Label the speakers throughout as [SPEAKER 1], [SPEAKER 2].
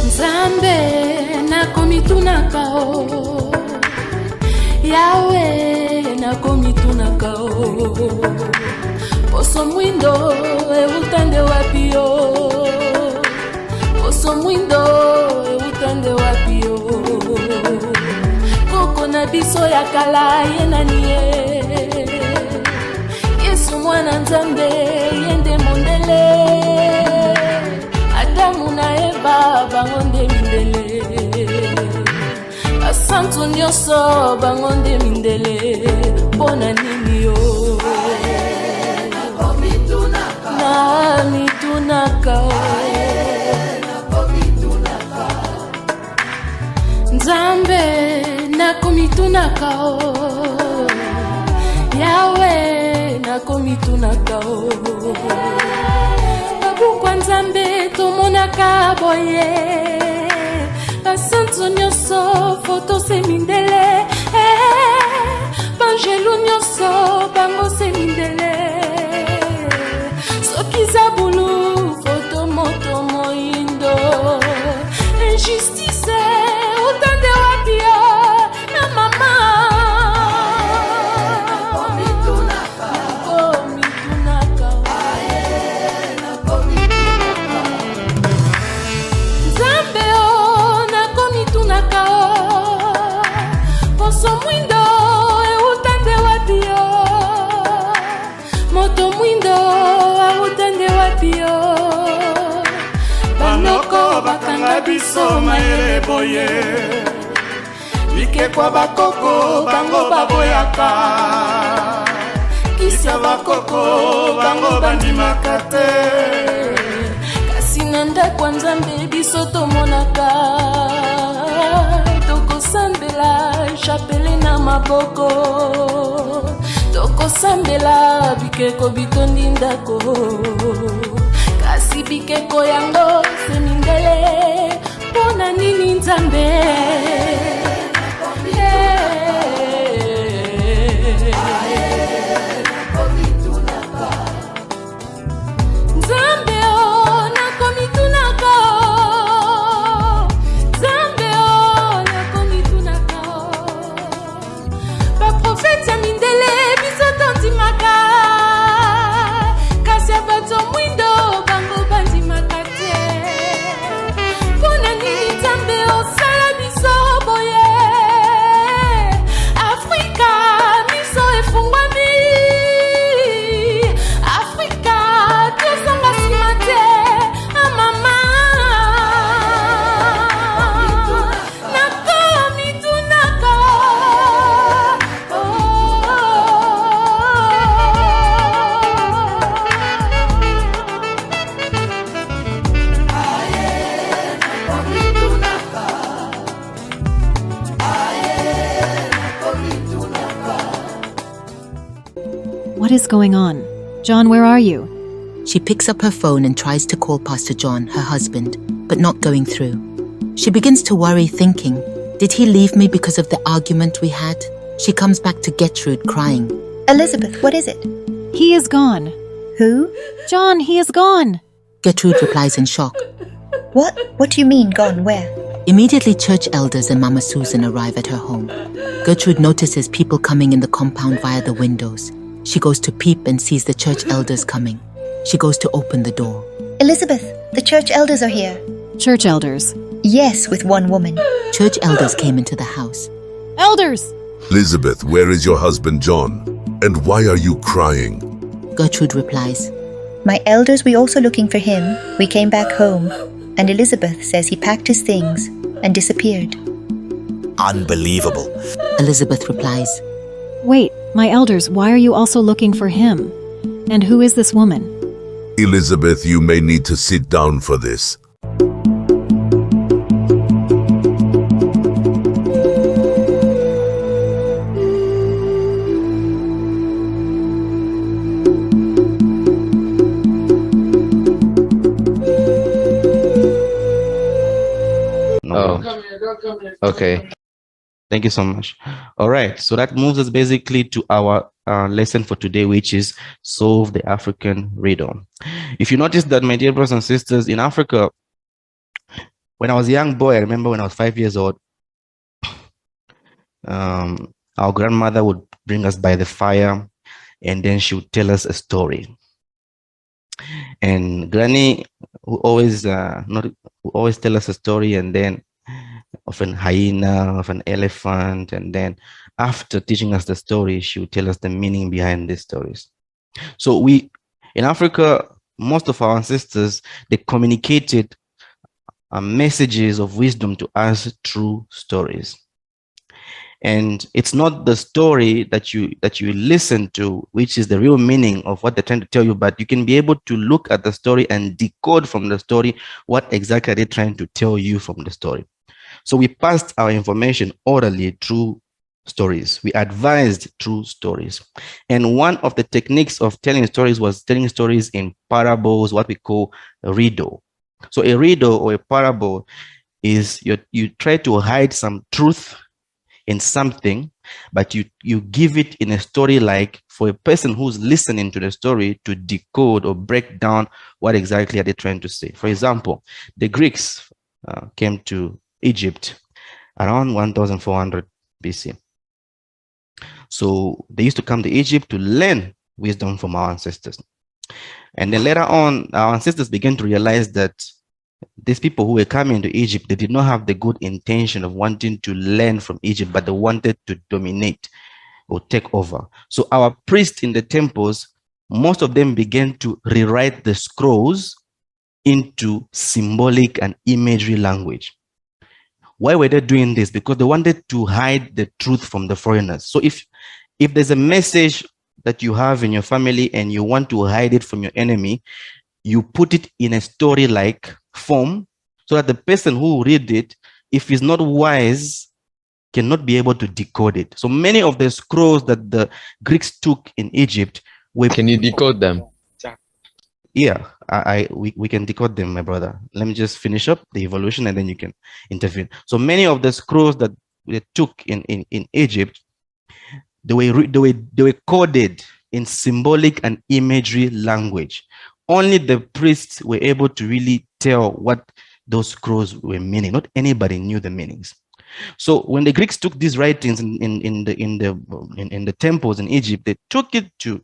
[SPEAKER 1] Nzambe nakomitunaka o, Yawe nakomitunaka o, poso mwindo eutande wapi o, poso mwindo eutande wapi o, koko na biso ya kala ye nani ye, Yesu mwana Nzambe yende mondele, Adamu na Eva bangonde mindele, asantu nyonso bangonde mindele, pona nini yo na mitunaka Nzambe nakomitunaka o, Yawe nakomitunaka o, Kwa Nzambe tomonaka boye, basantu nyonso foto se mindele, banjelu nyonso bango se mindele, soki zabulu foto moto moindo, injustice utande wapi yo na mama. Poso mwindo eutande wapi yo, moto mwindo eutande wapi yo, banoko bakanga biso mayele boye, bikekwa bakoko bango baboyaka, kisa bakoko bango bandimaka te, kasi na ndako ya Nzambe biso tomonaka, tokosambela chapele na maboko, tokosambela bikeko bitondi ndako, kasi bikeko yango se mindele, pona nini Nzambe
[SPEAKER 2] What is going on? John, where are you?
[SPEAKER 3] She picks up her phone and tries to call Pastor John, her husband, but not going through. She begins to worry, thinking, did he leave me because of the argument we had? She comes back to Gertrude crying.
[SPEAKER 4] Elizabeth, what is it?
[SPEAKER 2] He is gone.
[SPEAKER 4] Who?
[SPEAKER 2] John, he is gone.
[SPEAKER 3] Gertrude replies in shock.
[SPEAKER 4] What? What do you mean, gone? Where?
[SPEAKER 3] Immediately, church elders and Mama Susan arrive at her home. Gertrude notices people coming in the compound via the windows. She goes to peep and sees the church elders coming. She goes to open the door.
[SPEAKER 4] Elizabeth, the church elders are here.
[SPEAKER 2] Church elders?
[SPEAKER 4] Yes, with one woman.
[SPEAKER 3] Church elders came into the house.
[SPEAKER 2] Elders!
[SPEAKER 5] Elizabeth, where is your husband John? And why are you crying?
[SPEAKER 3] Gertrude replies,
[SPEAKER 4] My elders were also looking for him. We came back home, and Elizabeth says he packed his things and disappeared.
[SPEAKER 6] Unbelievable.
[SPEAKER 3] Elizabeth replies,
[SPEAKER 2] Wait, my elders, why are you also looking for him? And who is this woman?
[SPEAKER 5] Elizabeth, you may need to sit down for this.
[SPEAKER 7] Okay. Thank you so much. All right. So that moves us basically to our lesson for today, which is solve the African riddle. If you notice that, my dear brothers and sisters, in Africa, when I was a young boy, I remember when I was 5 years old, our grandmother would bring us by the fire, and then she would tell us a story. And Granny would always tell us a story, and then of an hyena, of an elephant, and then after teaching us the story, she would tell us the meaning behind these stories. So in Africa, most of our ancestors, they communicated messages of wisdom to us through stories. And it's not the story that you listen to which is the real meaning of what they're trying to tell you, but you can be able to look at the story and decode from the story what exactly they're trying to tell you from the story. So we passed our information orally through stories. We advised through stories. And one of the techniques of telling stories was telling stories in parables, what we call a riddle. So a riddle or a parable is you try to hide some truth in something, but you give it in a story, like for a person who's listening to the story to decode or break down what exactly are they trying to say. For example, the Greeks came to Egypt around 1400 BC. So they used to come to Egypt to learn wisdom from our ancestors. And then later on, our ancestors began to realize that these people who were coming to Egypt, they did not have the good intention of wanting to learn from Egypt, but they wanted to dominate or take over. So our priests in the temples, most of them began to rewrite the scrolls into symbolic and imagery language. Why were they doing this? Because they wanted to hide the truth from the foreigners. So if there's a message that you have in your family and you want to hide it from your enemy, you put it in a story-like form so that the person who read it, if he's not wise, cannot be able to decode it. So many of the scrolls that the Greeks took in Egypt were...
[SPEAKER 8] Can you decode them?
[SPEAKER 7] Yeah, we can decode them, my brother. Let me just finish up the evolution and then you can intervene. So many of the scrolls that they took in Egypt, they were coded in symbolic and imagery language. Only the priests were able to really tell what those scrolls were meaning. Not anybody knew the meanings. So when the Greeks took these writings in the temples in Egypt, they took it to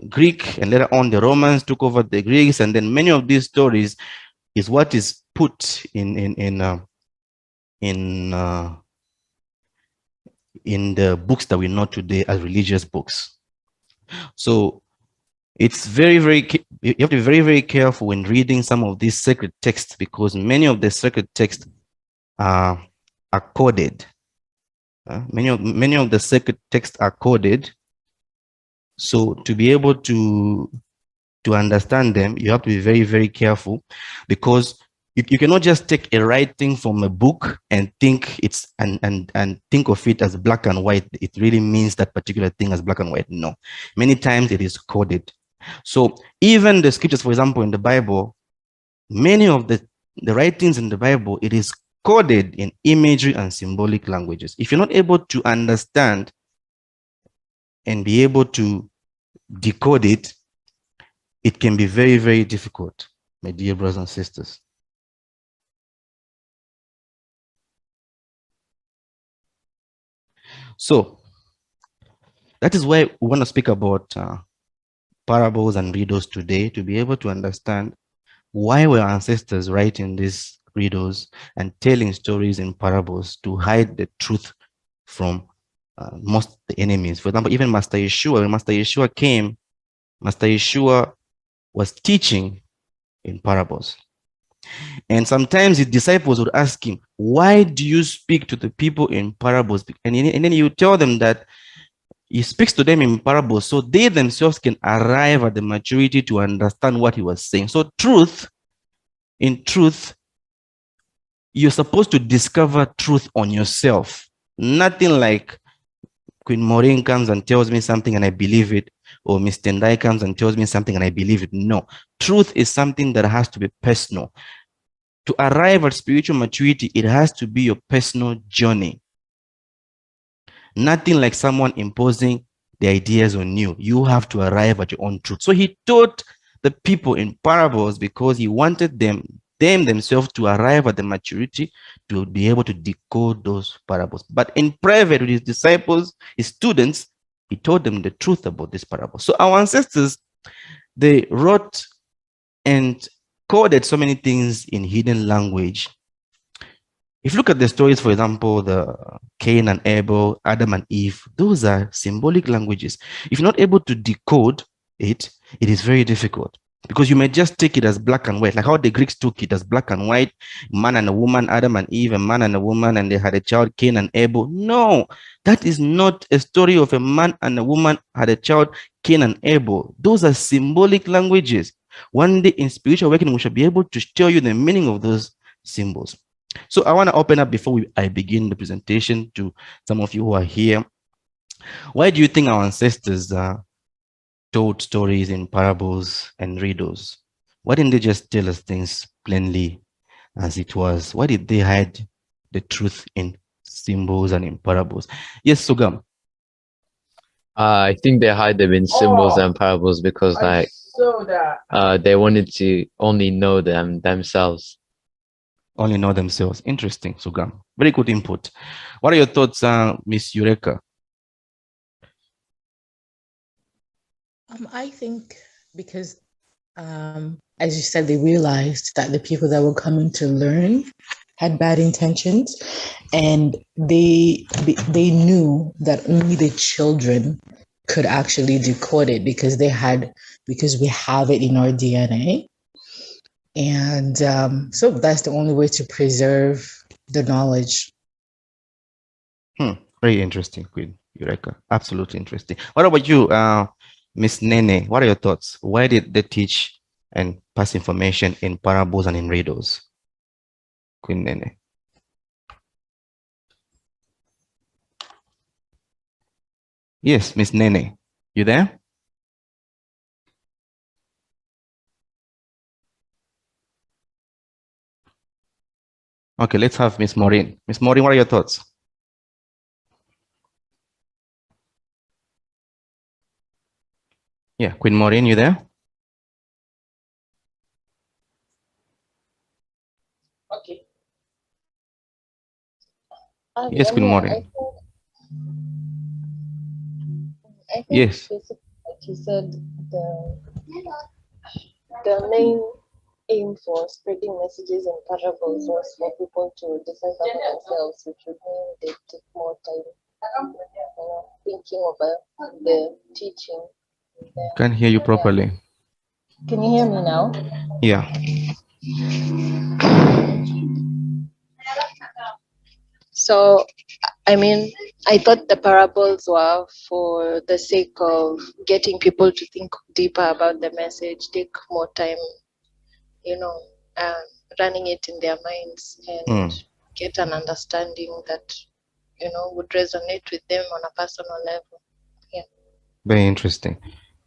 [SPEAKER 7] Greek, and later on the Romans took over the Greeks, and then many of these stories is what is put in the books that we know today as religious books. So it's you have to be very, very careful when reading some of these sacred texts, because many of the sacred texts are coded. Many of the sacred texts are coded. So to be able to understand them, you have to be very, very careful, because you cannot just take a writing from a book and think it's and think of it as black and white. It really means that particular thing as black and white. No, many times it is coded. So even the scriptures, for example, in the Bible, many of the writings in the Bible, it is coded in imagery and symbolic languages. If you're not able to understand and be able to decode it, it can be very, very difficult, my dear brothers and sisters. So that is why we want to speak about parables and riddles today, to be able to understand why were our ancestors writing these riddles and telling stories in parables to hide the truth from most of the enemies. For example, even Master Yeshua, when Master Yeshua came, Master Yeshua was teaching in parables. And sometimes his disciples would ask him, why do you speak to the people in parables? And then you tell them that he speaks to them in parables so they themselves can arrive at the maturity to understand what he was saying. So in truth, you're supposed to discover truth on yourself. Nothing like Queen Maureen comes and tells me something and I believe it, or Miss Tendai comes and tells me something and I believe it. No, truth is something that has to be personal. To arrive at spiritual maturity, it has to be your personal journey. Nothing like someone imposing the ideas on you. You have to arrive at your own truth. So he taught the people in parables because he wanted them themselves to arrive at the maturity to be able to decode those parables. But in private with his disciples, his students, he told them the truth about this parable. So our ancestors, they wrote and coded so many things in hidden language. If you look at the stories, for example, the Cain and Abel, Adam and Eve, those are symbolic languages. If you're not able to decode it, it is very difficult because you may just take it as black and white, like how the Greeks took it as black and white, man and a woman, Adam and Eve, a man and a woman, and they had a child, Cain and Abel. No, that is not a story of a man and a woman had a child, Cain and Abel. Those are symbolic languages. One day in spiritual awakening, we shall be able to tell you the meaning of those symbols. So I want to open up before I begin the presentation to some of you who are here. Why do you think our ancestors told stories in parables and riddles? Why didn't they just tell us things plainly as it was? Why did they hide the truth in symbols and in parables? Yes, Sugam.
[SPEAKER 8] I think they hide them in symbols and parables because they wanted to only know them themselves.
[SPEAKER 7] Only know themselves. Interesting, Sugam. Very good input. What are your thoughts, Miss Eureka?
[SPEAKER 9] I think because, as you said, they realized that the people that were coming to learn had bad intentions, and they knew that only the children could actually decode it because we have it in our DNA. And so that's the only way to preserve the knowledge.
[SPEAKER 7] Very interesting, Queen Eureka. Absolutely interesting. What about you, Miss Nene? What are your thoughts? Why did they teach and pass information in parables and in riddles? Queen Nene. Yes, Miss Nene. You there? Okay, let's have Miss Maureen. Miss Maureen, what are your thoughts? Yeah, Queen Maureen, you there?
[SPEAKER 10] Okay.
[SPEAKER 7] Yes, Queen Maureen.
[SPEAKER 10] I think
[SPEAKER 7] yes.
[SPEAKER 10] Basically, like you said, the main aim for spreading messages and parables was for people to decipher for themselves, which would mean they take more time, thinking about the teaching.
[SPEAKER 7] Can't hear you properly.
[SPEAKER 10] Can you hear me now?
[SPEAKER 7] Yeah.
[SPEAKER 10] So, I mean, I thought the parables were for the sake of getting people to think deeper about the message, take more time, running it in their minds and get an understanding that, would resonate with them on a personal level. Yeah.
[SPEAKER 7] Very interesting.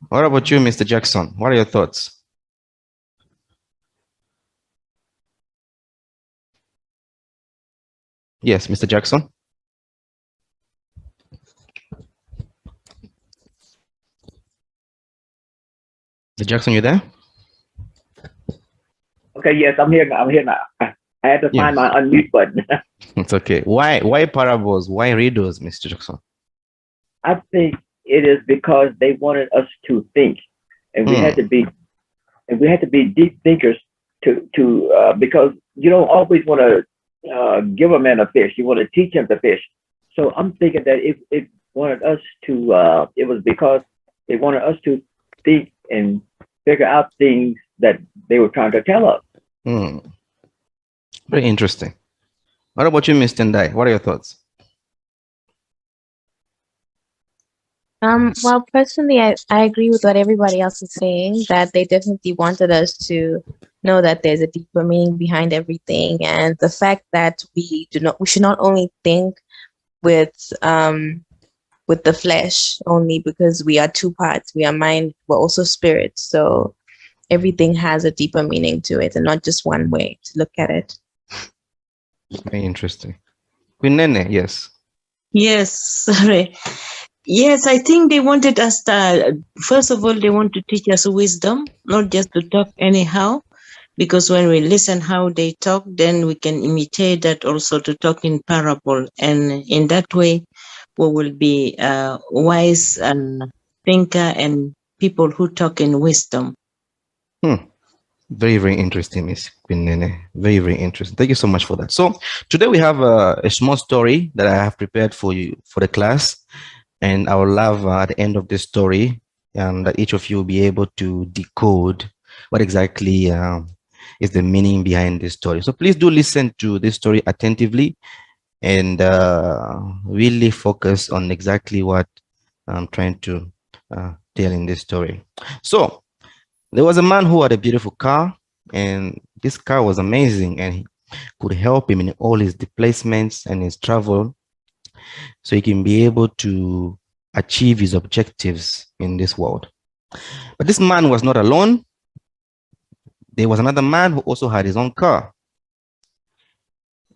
[SPEAKER 7] What about you, Mr. Jackson? What are your thoughts? Yes, Mr. Jackson. Mr. Jackson, you there?
[SPEAKER 11] Okay, yes, I'm here now. I had to find my unmute button.
[SPEAKER 7] It's okay. Why parables? Why riddles, Mr. Jackson?
[SPEAKER 11] I think it is because they wanted us to think, and we had to be deep thinkers to because you don't always want to give a man a fish. You want to teach him to fish. So I'm thinking that it wanted us to. It was because they wanted us to think and figure out things that they were trying to tell us.
[SPEAKER 7] Very interesting. What about you, Ms. Tendai? What are your thoughts?
[SPEAKER 12] Well, personally, I agree with what everybody else is saying, that they definitely wanted us to know that there's a deeper meaning behind everything. And the fact that we should not only think with the flesh only, because we are two parts. We are mind, we're also spirit. So everything has a deeper meaning to it and not just one way to look at it.
[SPEAKER 7] Very interesting. Queen Nene, yes.
[SPEAKER 13] Yes, sorry. Yes, I think they wanted us to, first of all, they want to teach us wisdom, not just to talk anyhow, because when we listen how they talk, then we can imitate that also to talk in parable. And in that way, we will be wise and thinker and people who talk in wisdom.
[SPEAKER 7] Very, very interesting, Miss Queen Nene. Very, very interesting. Thank you so much for that. So today we have a small story that I have prepared for you, for the class. And I would love at the end of this story that each of you will be able to decode what exactly is the meaning behind this story. So please do listen to this story attentively and really focus on exactly what I'm trying to tell in this story. So there was a man who had a beautiful car, and this car was amazing and he could help him in all his displacements and his travel, so he can be able to achieve his objectives in this world. But this man was not alone. There was another man who also had his own car,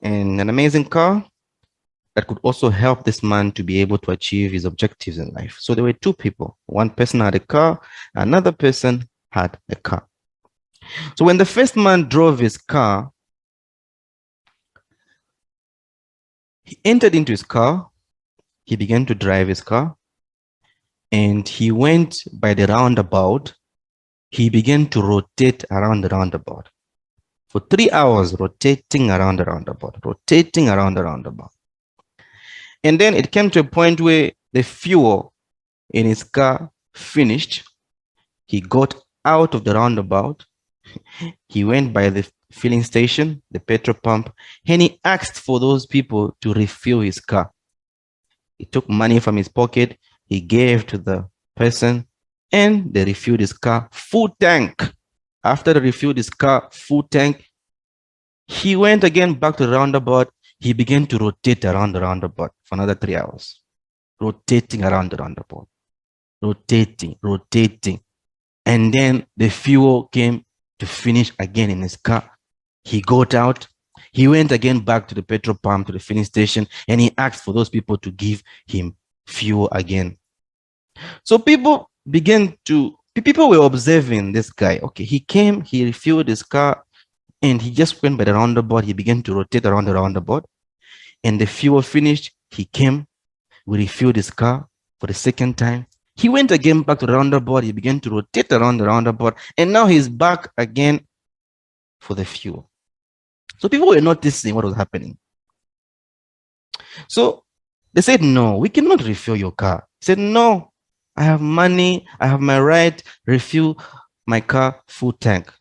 [SPEAKER 7] and an amazing car that could also help this man to be able to achieve his objectives in life. So there were two people. One person had a car, another person had a car. So when the first man drove his car, he entered into his car, he began to drive his car, and he went by the roundabout. He began to rotate around the roundabout for 3 hours, rotating around the roundabout, rotating around the roundabout. And then it came to a point where the fuel in his car finished. He got out of the roundabout. He went by the filling station, the petrol pump, and he asked for those people to refuel his car. He took money from his pocket, he gave to the person, and they refueled his car full tank. After they refueled his car full tank, he went again back to the roundabout. He began to rotate around the roundabout for another 3 hours, rotating around the roundabout, rotating, rotating. And then the fuel came to finish again in his car. He got out. He went again back to the petrol pump, to the filling station, and he asked for those people to give him fuel again. So people were observing this guy. Okay, he came, he refueled his car, and he just went by the roundabout. He began to rotate around the roundabout, and the fuel finished. He came, we refueled his car for the second time. He went again back to the roundabout. He began to rotate around the roundabout, and now he's back again for the fuel. So people were noticing what was happening. So they said, no, we cannot refuel your car. He said, no, I have money. I have my right, refuel my car full tank.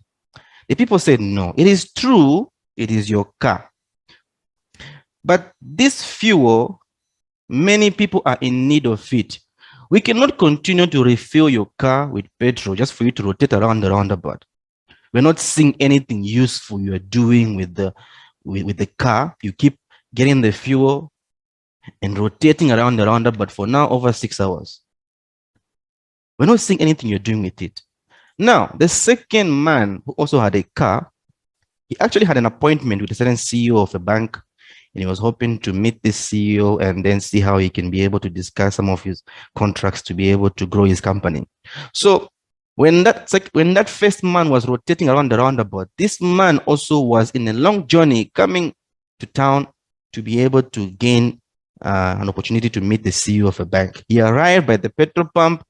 [SPEAKER 7] The people said, no, it is true. It is your car. But this fuel, many people are in need of it. We cannot continue to refill your car with petrol just for you to rotate around the roundabout. We're not seeing anything useful you are doing with the car. You keep getting the fuel and rotating around the roundabout for now over 6 hours. We're not seeing anything you're doing with it. Now, the second man who also had a car, he actually had an appointment with a certain CEO of a bank, and he was hoping to meet this CEO and then see how he can be able to discuss some of his contracts to be able to grow his company. So when that first man was rotating around the roundabout, this man also was in a long journey coming to town to be able to gain an opportunity to meet the CEO of a bank. He arrived by the petrol pump.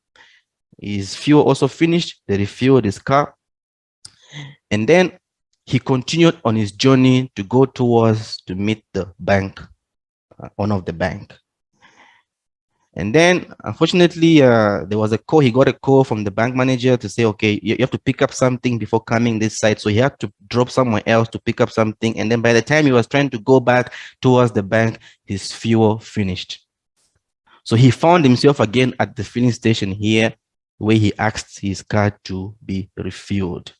[SPEAKER 7] His fuel also finished. They refueled his car. And then he continued on his journey to go towards to meet the bank, owner of the bank. And then, unfortunately, there was a call. He got a call from the bank manager to say, okay, you have to pick up something before coming this side. So he had to drop somewhere else to pick up something. And then by the time he was trying to go back towards the bank, his fuel finished. So he found himself again at the filling station here, where he asked his car to be refueled.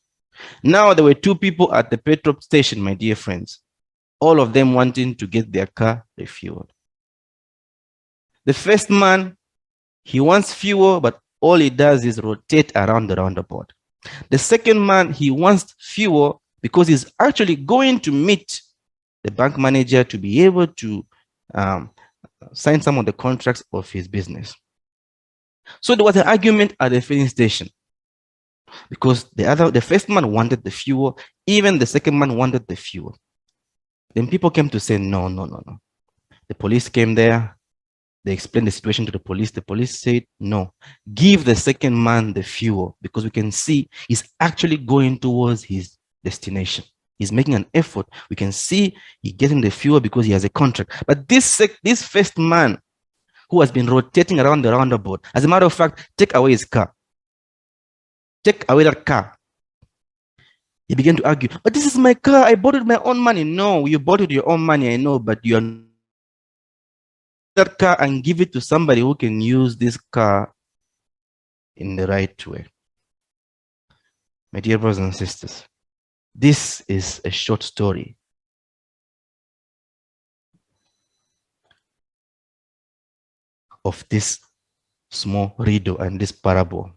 [SPEAKER 7] Now there were two people at the petrol station, my dear friends, all of them wanting to get their car refueled. The first man, he wants fuel, but all he does is rotate around the roundabout. The second man, he wants fuel because he's actually going to meet the bank manager to be able to sign some of the contracts of his business. So there was an argument at the filling station because the first man wanted the fuel, even the second man wanted the fuel. Then people came to say, no. The police came there. They explained the situation to the police. The police said, no, give the second man the fuel because we can see he's actually going towards his destination. He's making an effort. We can see he's getting the fuel because he has a contract. But this first man who has been rotating around the roundabout, as a matter of fact, take away his car. Take away that car. He began to argue, but this is my car. I bought it with my own money. No, you bought it with your own money, I know, but you are that car and give it to somebody who can use this car in the right way. My dear brothers and sisters, this is a short story of this small riddle and this parable.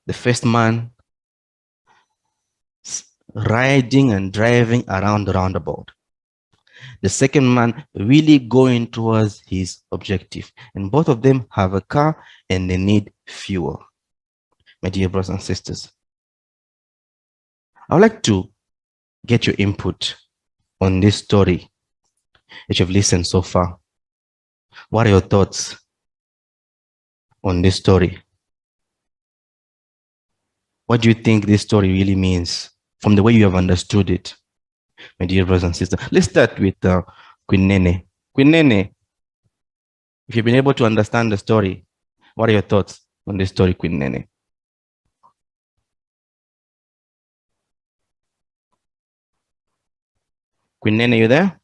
[SPEAKER 7] The first man riding and driving around the roundabout. The second man really going towards his objective. And both of them have a car and they need fuel. My dear brothers and sisters, I would like to get your input on this story that you've listened so far. What are your thoughts on this story? What do you think this story really means from the way you have understood it? My dear brothers and sisters, let's start with Queen Nene. Queen Nene, if you've been able to understand the story, what are your thoughts on this story, Queen Nene? Queen Nene, you there?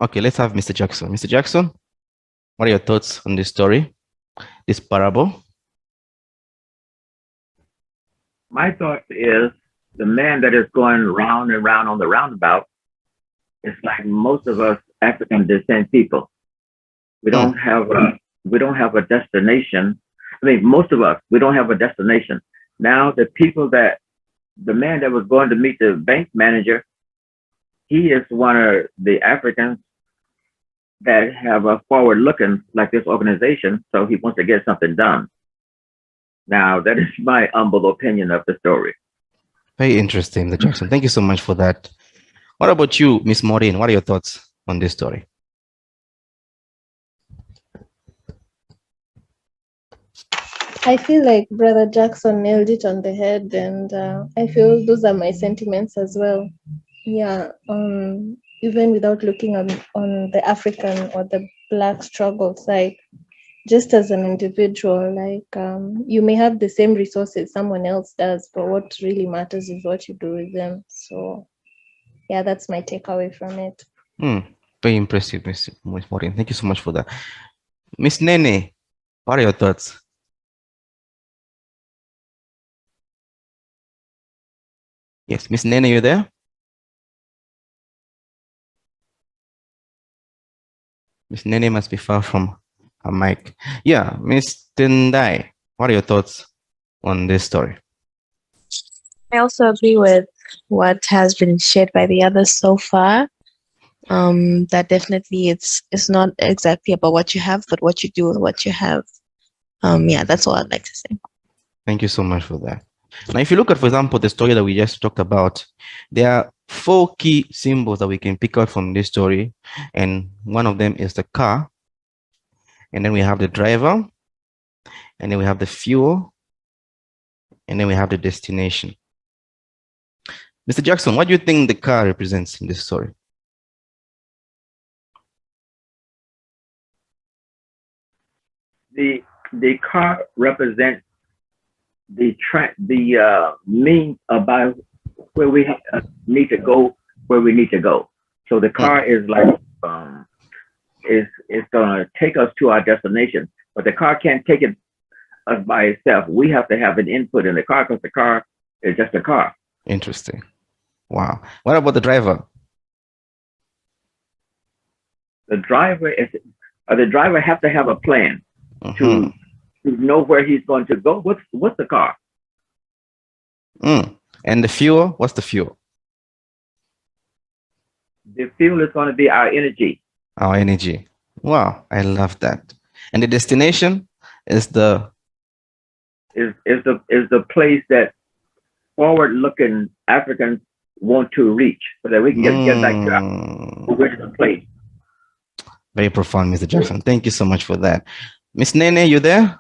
[SPEAKER 7] Okay, let's have Mr. Jackson. Mr. Jackson, what are your thoughts on this story, this parable?
[SPEAKER 11] My thought is the man that is going round and round on the roundabout is like most of us African descent people. We don't have a destination. I mean, most of us, we don't have a destination. Now the man that was going to meet the bank manager, he is one of the Africans that have a forward looking like this organization. So he wants to get something done. Now, that is my humble opinion of the story.
[SPEAKER 7] Very interesting, Mr. Jackson. Thank you so much for that. What about you, Miss Maureen? What are your thoughts on this story?
[SPEAKER 10] I feel like Brother Jackson nailed it on the head, and I feel those are my sentiments as well. Yeah, even without looking on the African or the Black struggle side, just as an individual, like you may have the same resources someone else does, but what really matters is what you do with them. So yeah, that's my takeaway from it.
[SPEAKER 7] Very impressive, Miss Maureen. Thank you so much for that. Miss Nene, what are your thoughts? Yes, Miss Nene, you there? Miss Nene must be far from her mic. Yeah, Miss Tendai, what are your thoughts on this story?
[SPEAKER 12] I also agree with what has been shared by the others so far. That definitely it's not exactly about what you have, but what you do with what you have. Yeah, that's all I'd like to say.
[SPEAKER 7] Thank you so much for that. Now, if you look at, for example, the story that we just talked about, there are 4 key symbols that we can pick out from this story. And one of them is the car. And then we have the driver. And then we have the fuel. And then we have the destination. Mr. Jackson, what do you think the car represents in this story?
[SPEAKER 11] The car represents the means about where we need to go, where we need to go. So the car is like is going to take us to our destination, but the car can't take us by itself. We have to have an input in the car because the car is just a car.
[SPEAKER 7] Interesting. Wow. What about the driver?
[SPEAKER 11] The driver is The driver have to have a plan to know where he's going to go. What's the car?
[SPEAKER 7] And the fuel? What's the fuel?
[SPEAKER 11] The fuel is going to be our energy.
[SPEAKER 7] Our energy. Wow, I love that. And the destination is the
[SPEAKER 11] place that forward-looking Africans want to reach, so that we can get back to our original place.
[SPEAKER 7] Very profound, Mr. Jackson. Thank you so much for that. Miss Nene, you there?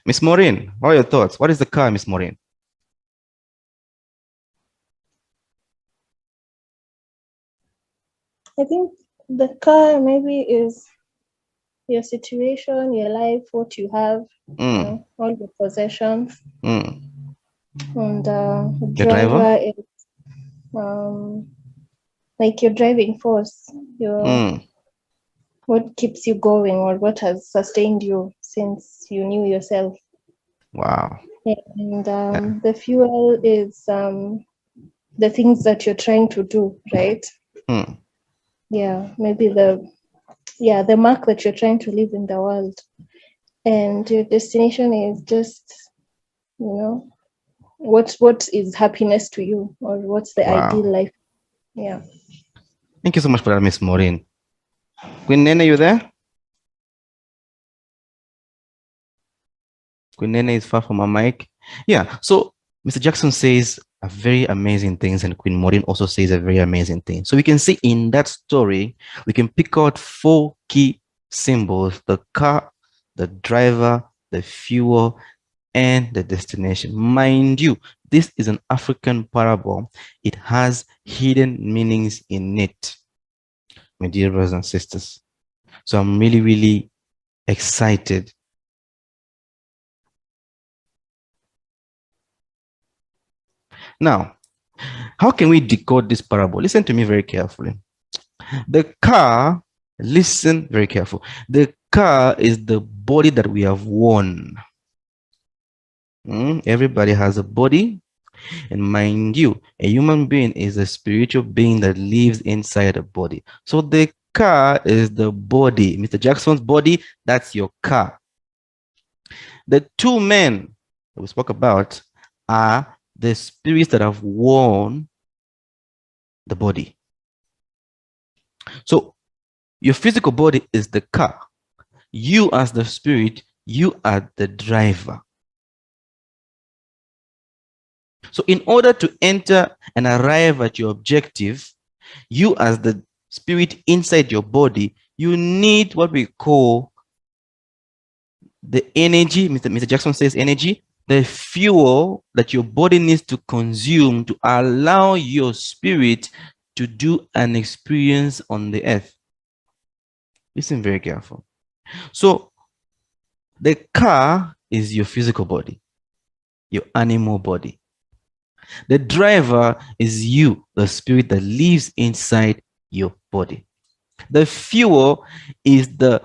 [SPEAKER 7] Miss Maureen, what are your thoughts? What is the car, Miss Maureen?
[SPEAKER 10] I think the car maybe is your situation, your life, what you have, you know, all your possessions. And the driver is like your driving force, your what keeps you going, or what has sustained you since you knew yourself.
[SPEAKER 7] Wow.
[SPEAKER 10] And the fuel is the things that you're trying to do, right? Yeah, maybe the mark that you're trying to leave in the world. And your destination is just, you know, what is happiness to you, or what's the ideal life. Yeah.
[SPEAKER 7] Thank you so much for that, Miss Maureen. Queen Nene, you there? Queen Nene is far from her mic. Yeah, so Mr. Jackson says a very amazing things, and Queen Maureen also says a very amazing thing. So we can see in that story, we can pick out 4 key symbols: the car, the driver, the fuel, and the destination. Mind you, this is an African parable. It has hidden meanings in it, my dear brothers and sisters. So I'm really, really excited. Now, how can we decode this parable? Listen to me very carefully. The car, listen very careful. The car is the body that we have worn. Everybody has a body. And mind you, a human being is a spiritual being that lives inside a body. So the car is the body. Mr. Jackson's body, that's your car. The 2 men that we spoke about are the spirits that have worn the body. So your physical body is the car. You as the spirit, you are the driver. So in order to enter and arrive at your objective, you as the spirit inside your body, you need what we call the energy. Mr. Jackson says energy, the fuel that your body needs to consume to allow your spirit to do an experience on the earth. Listen very careful. So the car is your physical body, your animal body. The driver is you, the spirit that lives inside your body. The fuel is the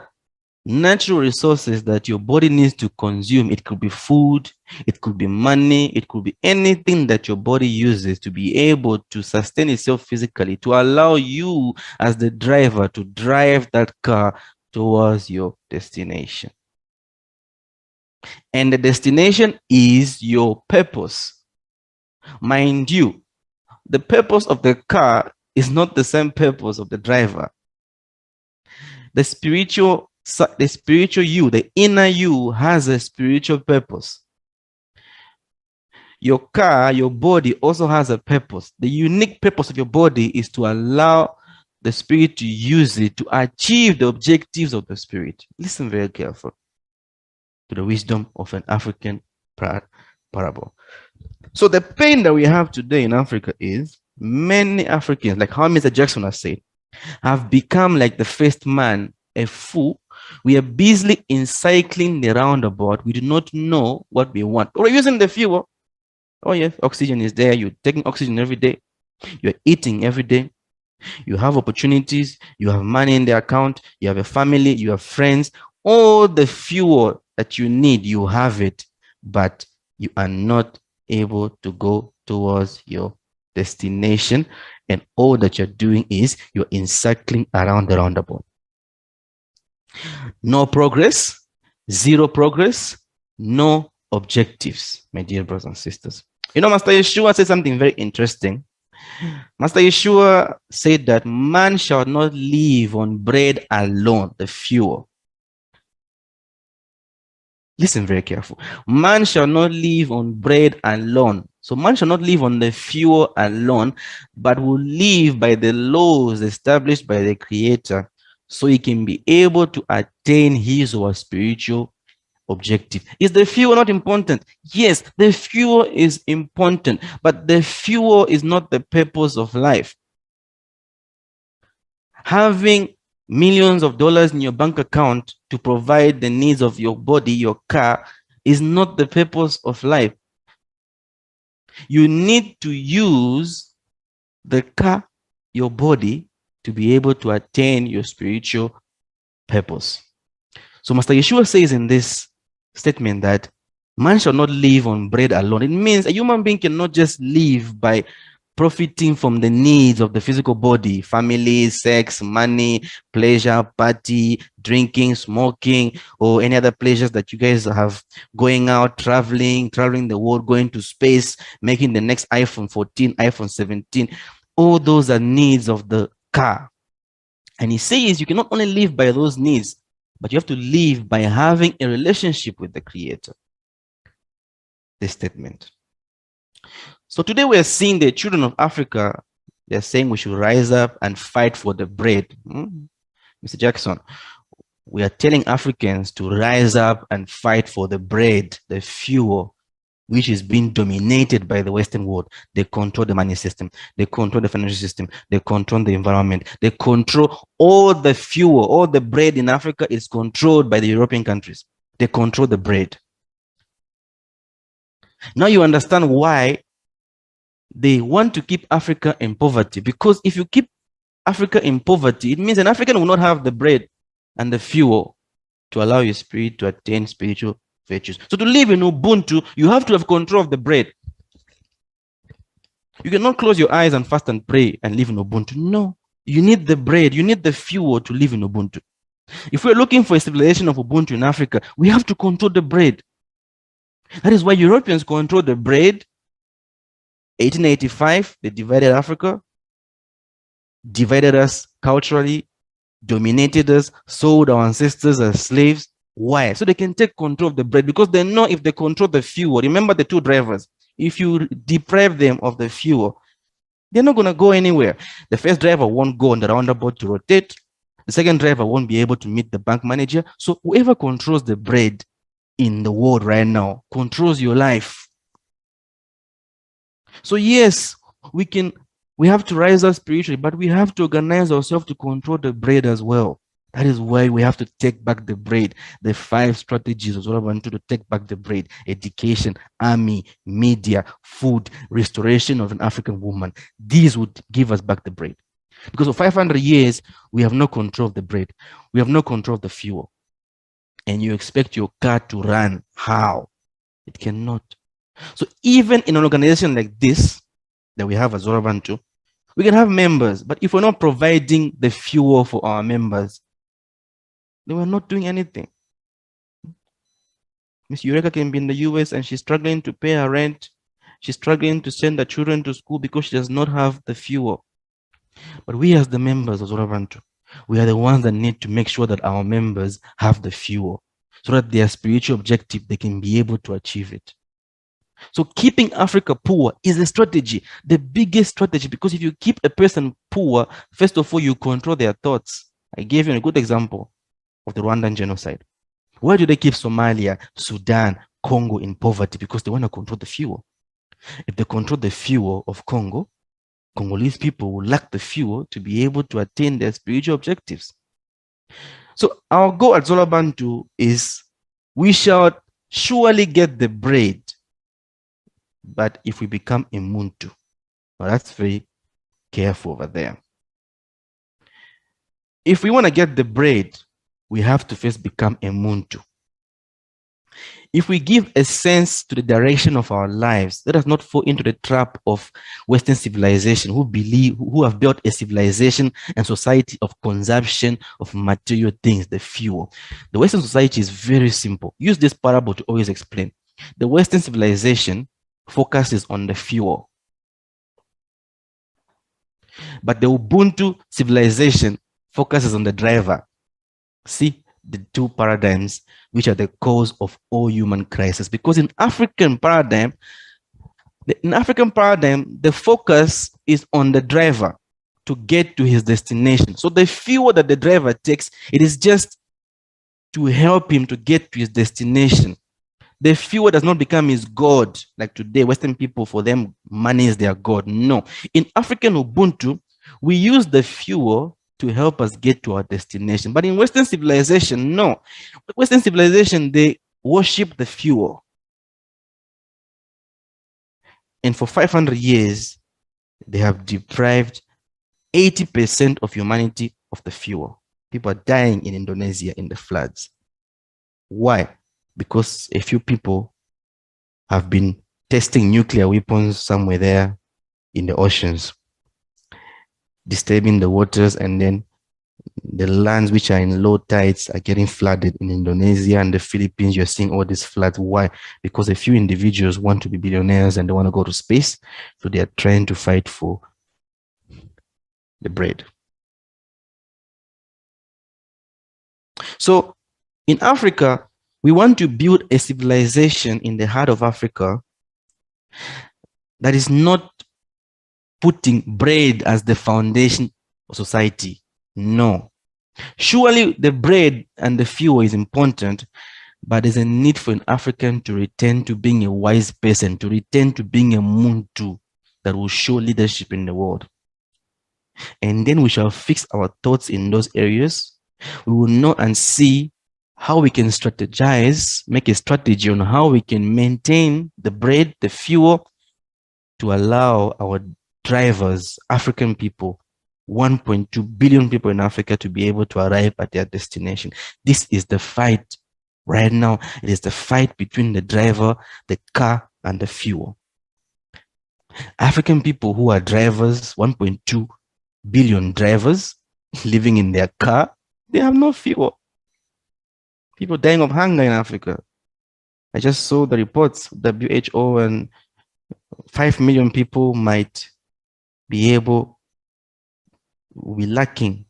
[SPEAKER 7] natural resources that your body needs to consume. It could be food, it could be money, it could be anything that your body uses to be able to sustain itself physically, to allow you as the driver to drive that car towards your destination. And the destination is your purpose. Mind you, the purpose of the car is not the same purpose of the driver. The spiritual you, the inner you, has a spiritual purpose. Your car, your body also has a purpose. The unique purpose of your body is to allow the spirit to use it to achieve the objectives of the spirit. Listen very carefully to the wisdom of an African parable. So the pain that we have today in Africa is many Africans, like how Mr. Jackson has said, have become like the first man, a fool. We are busily encircling the roundabout. We do not know what we want. We're using the fuel. Oh yes, oxygen is there. You're taking oxygen every day. You're eating every day. You have opportunities. You have money in the account. You have a family. You have friends. All the fuel that you need, you have it. But you are not able to go towards your destination. and all that you're doing is you're encircling around the roundabout. No progress, zero progress, no objectives, my dear brothers and sisters. You know, Master Yeshua said something very interesting. Master Yeshua said that man shall not live on bread alone, the fuel. Listen very careful. Man shall not live on bread alone. So man shall not live on the fuel alone, but will live by the laws established by the Creator, so he can be able to attain his or her spiritual objective. Is the fuel not important? Yes, the fuel is important, but the fuel is not the purpose of life. Having millions of dollars in your bank account to provide the needs of your body, your car, is not the purpose of life. You need to use the car, your body, to be able to attain your spiritual purpose. So Master Yeshua says in this statement that man shall not live on bread alone. It means a human being cannot just live by profiting from the needs of the physical body, family, sex, money, pleasure, party, drinking, smoking, or any other pleasures that you guys have, going out, traveling the world, going to space, making the next iPhone 14, iPhone 17. All those are needs of the car. And he says you cannot only live by those needs, but you have to live by having a relationship with the Creator. This statement. So today we are seeing the children of Africa, they're saying we should rise up and fight for the bread. Mr. Jackson, we are telling Africans to rise up and fight for the bread, the fuel, which is being dominated by the Western world. They control the money system, they control the financial system, they control the environment, they control all the fuel, all the bread in Africa is controlled by the European countries. They control the bread. Now you understand why they want to keep Africa in poverty, because if you keep Africa in poverty, it means an African will not have the bread and the fuel to allow your spirit to attain spiritual virtues. So to live in Ubuntu, you have to have control of the bread. You cannot close your eyes and fast and pray and live in Ubuntu. No, you need the bread, you need the fuel to live in Ubuntu. If we're looking for a civilization of Ubuntu in Africa, we have to control the bread. That is why Europeans control the bread. 1885, they divided Africa, divided us culturally, dominated us, sold our ancestors as slaves. Why? So they can take control of the bread, because they know if they control the fuel, remember the two drivers, if you deprive them of the fuel, they're not going to go anywhere. The first driver won't go on the roundabout to rotate. The second driver won't be able to meet the bank manager. So whoever controls the bread in the world right now controls your life. So yes, we have to rise up spiritually, but we have to organize ourselves to control the bread as well. That is why we have to take back the bread. The 5 strategies of Zoroastrianism to take back the bread: education, army, media, food, restoration of an African woman. These would give us back the bread. Because for 500 years, we have no control of the bread. We have no control of the fuel. And you expect your car to run. How? It cannot. So even in an organization like this, that we have as Zoroastrianism, we can have members, but if we're not providing the fuel for our members, then we're not doing anything. Miss Eureka can be in the US and she's struggling to pay her rent. She's struggling to send her children to school because she does not have the fuel. But we as the members of Zoroastrianism, we are the ones that need to make sure that our members have the fuel, so that their spiritual objective, they can be able to achieve it. So keeping Africa poor is a strategy, the biggest strategy, because if you keep a person poor, first of all, you control their thoughts. I gave you a good example of the Rwandan genocide. Why do they keep Somalia, Sudan, Congo in poverty? Because they want to control the fuel. If they control the fuel of Congo, Congolese people will lack the fuel to be able to attain their spiritual objectives. So our goal at Zoroastrianism is we shall surely get the bread, but if we become Ubuntu. Now that's very careful over there. If we want to get the bread, we have to first become Ubuntu. If we give a sense to the direction of our lives, let us not fall into the trap of Western civilization, who have built a civilization and society of consumption of material things, the fuel. The Western society is very simple. Use this parable to always explain. The Western civilization focuses on the fuel, but the Ubuntu civilization focuses on the driver. See the two paradigms which are the cause of all human crisis. Because in African paradigm, the focus is on the driver to get to his destination. So the fuel that the driver takes, it is just to help him to get to his destination. The fuel does not become his God. Like today, Western people, for them, money is their God. No. In African Ubuntu, we use the fuel to help us get to our destination. But in Western civilization, no. Western civilization, they worship the fuel. And for 500 years, they have deprived 80% of humanity of the fuel. People are dying in Indonesia in the floods. Why? Because a few people have been testing nuclear weapons somewhere there in the oceans, disturbing the waters, and then the lands which are in low tides are getting flooded in Indonesia and the Philippines. You're seeing all these floods. Why? Because a few individuals want to be billionaires and they want to go to space. So they are trying to fight for the bread. So in Africa, we want to build a civilization in the heart of Africa that is not putting bread as the foundation of society. No. Surely the bread and the fuel is important, but there's a need for an African to return to being a wise person, to return to being a muntu that will show leadership in the world. And then we shall fix our thoughts in those areas. We will know and see how we can strategize, make a strategy on how we can maintain the bread, the fuel, to allow our drivers, African people, 1.2 billion people in Africa, to be able to arrive at their destination. This is the fight right now. It is the fight between the driver, the car, and the fuel. African people who are drivers, 1.2 billion drivers living in their car, they have no fuel. People dying of hunger in Africa. I just saw the reports, WHO, and 5 million people might be lacking